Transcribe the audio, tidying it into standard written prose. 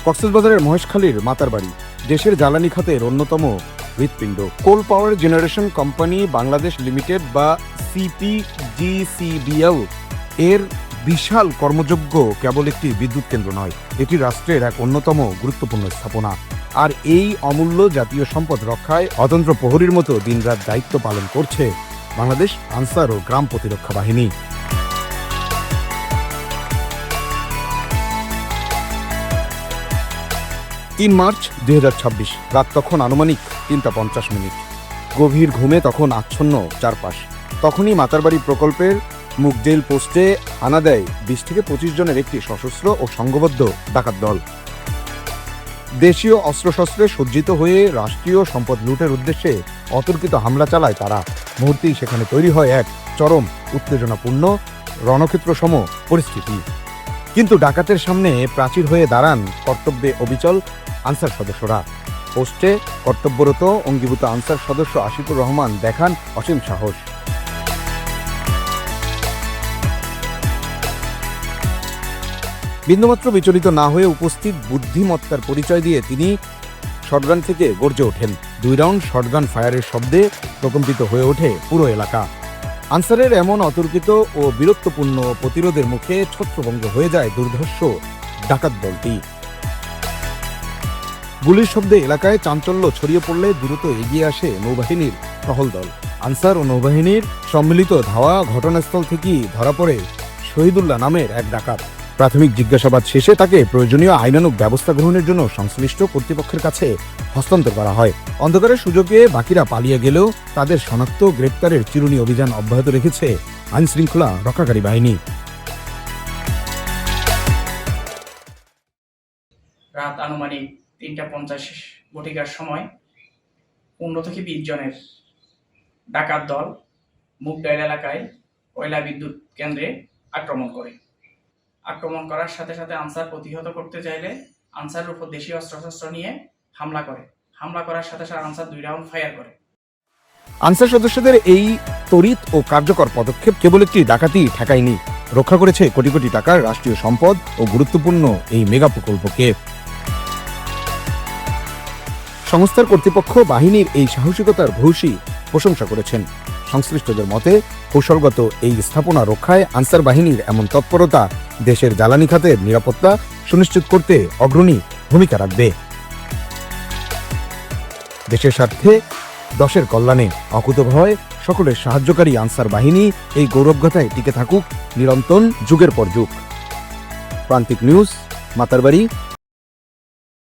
কক্সবাজারের মহেশখালীর মাতারবাড়ি দেশের জ্বালানি খাতের অন্যতম হৃৎপিণ্ড। Coal power generation company Bangladesh limited বা CPGCBL এর বিশাল কর্মযোগ্য কেবল একটি বিদ্যুৎ কেন্দ্র নয়, এটি রাষ্ট্রের এক অন্যতম গুরুত্বপূর্ণ স্থাপনা। আর এই অমূল্য জাতীয় সম্পদ রক্ষায় অতন্ত্র প্রহরীর মতো দিনরাত দায়িত্ব পালন করছে বাংলাদেশ আনসার ও গ্রাম প্রতিরক্ষা বাহিনী। ৩ মার্চ ২০২৬, রাত তখন আনুমানিক ৩:৫০। গভীর ঘুমে তখন আচ্ছন্ন চারপাশ। তখনই মাতারবাড়ি প্রকল্পের মুগজেল পোস্টে হানা দেয় ২০ থেকে ২৫ জনের একটি সশস্ত্র ও সংঘবদ্ধ ডাকাত দল। দেশীয় অস্ত্রশস্ত্রে সজ্জিত হয়ে রাষ্ট্রীয় সম্পদ লুটের উদ্দেশ্যে অতর্কিত হামলা চালায় তারা। মুহূর্তেই সেখানে তৈরি হয় এক চরম উত্তেজনাপূর্ণ রণক্ষেত্রসম পরিস্থিতি। কিন্তু ডাকাতের সামনে প্রাচীর হয়ে দাঁড়ান কর্তব্যে অবিচল আনসার সদস্যরা। পোস্টে কর্তব্যরত অঙ্গীভূত আনসার সদস্য আশিকুর রহমান দেখান অসীম সাহস। বিন্দুমাত্র বিচলিত না হয়ে উপস্থিত বুদ্ধিমত্তার পরিচয় দিয়ে তিনি শটগান থেকে গর্জে ওঠেন। ২ রাউন্ড শটগান ফায়ারের শব্দে প্রকম্পিত হয়ে ওঠে পুরো এলাকা। আনসারের এমন অতর্কিত ও বীরত্বপূর্ণ প্রতিরোধের মুখে ছত্রভঙ্গ হয়ে যায় দুর্ধর্ষ ডাকাত দলটি। গুলির শব্দে এলাকায় চাঞ্চল্য ছড়িয়ে পড়লে দ্রুত এগিয়ে আসে নৌবাহিনীর টহল দল। আনসার ও নৌবাহিনীর সম্মিলিত ধাওয়া ঘটনাস্থল থেকেই ধরা পড়ে শহীদুল্লাহ নামের এক ডাকাত। প্রাথমিক জিজ্ঞাসাবাদ শেষে তাকে প্রয়োজনীয় আইনানুগ ব্যবস্থা গ্রহণের জন্য সংশ্লিষ্ট কর্তৃপক্ষের কাছে হস্তান্তর করা হয়। অন্ধকারের সুযোগে বাকিরা পালিয়ে গেলেও তাদের শনাক্ত গ্রেপ্তারের চিরুনি অভিযান অব্যাহত রেখেছে আইন শৃঙ্খলা রক্ষাকারী বাহিনী। রাত আনুমানিক ৩:৫০ ঘটিকার সময় ১৫ থেকে ২০ জনের ডাকাত দল মুগডাইল এলাকায় কয়লা বিদ্যুৎ কেন্দ্রে আক্রমণ করে। আক্রমণ করার সাথে সাথে আনসার প্রতিহত করতে চাইলে আনসারের উপর দেশীয় অস্ত্রশস্ত্র নিয়ে হামলা করে। হামলা করার সাথে সাথে আনসার ২ রাউন্ড ফায়ার করে। আনসার সদস্যদের এই তড়িৎ ও কার্যকর পদক্ষেপ কেবল একটি ডাকাতি ঠেকায়নি, রক্ষা করেছে কোটি কোটি টাকার রাষ্ট্রীয় সম্পদ ও গুরুত্বপূর্ণ এই মেগা প্রকল্পকে। সংস্থার কর্তৃপক্ষ বাহিনীর এই সাহসিকতার ভূয়সী প্রশংসা করেছেন। সংশ্লিষ্টদের মতে কৌশলগত এই স্থাপনা রক্ষায় আনসার বাহিনীর এমন তৎপরতা দেশের জ্বালানি খাতের নিরাপত্তা সুনিশ্চিত করতে অগ্রণী ভূমিকা রাখবে। দেশের স্বার্থে দশের কল্যাণে অকুতোভয় সকলের সাহায্যকারী আনসার বাহিনী এই গৌরবগাথায় টিকে থাকুক নিরন্তর যুগের পর যুগ। প্রান্তিক নিউজ, মাতারবাড়ি।